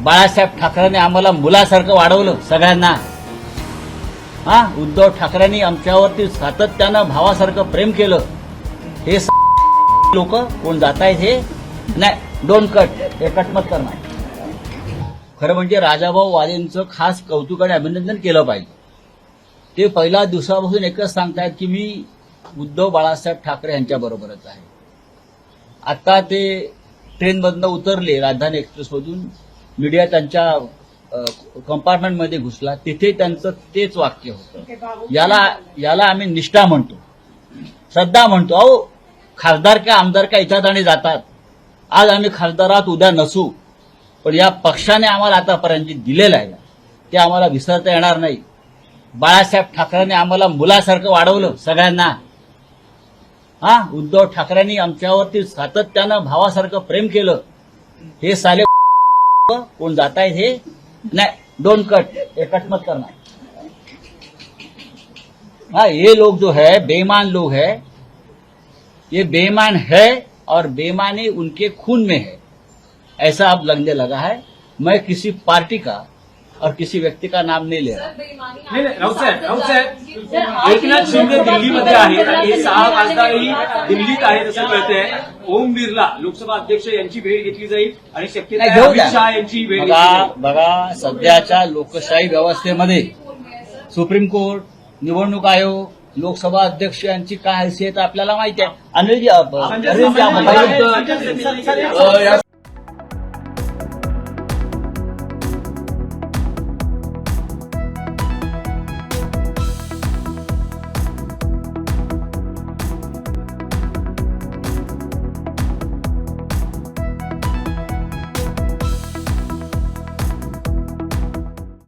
बाळासाहेब ठाकरेंनी आम्हाला मुलासारखं वाढवलं सगळ्यांना. उद्धव ठाकरेंनी आमच्यावरती सातत्यानं भावासारखं प्रेम केलं. हे लोक कोण जात आहेत हे नाही, डोंट कट, हे कट मत करणार. खरं म्हणजे राजाभाऊ वाजेंचं खास कौतुक आणि अभिनंदन केलं पाहिजे. ते पहिल्या दिवसापासून एकच सांगतायत की मी उद्धव बाळासाहेब ठाकरे यांच्याबरोबरच आहे. आता ते ट्रेनमधनं उतरले राजधानी एक्सप्रेसमधून, मीडिया त्यांच्या कंपार्टमेंटमध्ये घुसला, तिथे त्यांचं तेच वाक्य होतं. याला आम्ही निष्ठा म्हणतो, श्रद्धा म्हणतो. अहो खासदार का आमदार का याच्यात आणि जातात. आज आम्ही खासदारात उद्या नसू, पण या पक्षाने आम्हाला आतापर्यंत जे दिलेलं आहे ते आम्हाला विसरता येणार नाही. बाळासाहेब ठाकरेंनी आम्हाला मुलासारखं वाढवलं सगळ्यांना. उद्धव ठाकरेंनी आमच्यावरती सातत्यानं भावासारखं प्रेम केलं. हे साले कोण जात आहेत हे नाही, डोंट कट, हे कट मत करना. ये लोग जो है बेईमान लोग है, ये बेईमान है और बेईमानी उनके खून में है, ऐसा अब लगने लगा है. मैं किसी पार्टी का और किसी व्यक्ती का नाम नहीं ले रहा. नाही राऊत साहेब, एकनाथ शिंदे दिल्लीमध्ये आहेत आणि हे 6 खासदारही दिल्लीत आहेत असं कळतंय. ओम बिर्ला लोकसभा अध्यक्ष यांची भेट घेतली जाईल आणि शक्यता आहे अमित शहा यांची भेट घेतली जाईल. बघा सध्याच्या लोकशाही व्यवस्थेमध्ये सुप्रीम कोर्ट, निवडणूक आयोग, लोकसभा अध्यक्ष यांची काय हैसियत आपल्याला माहिती आहे. अनिलजी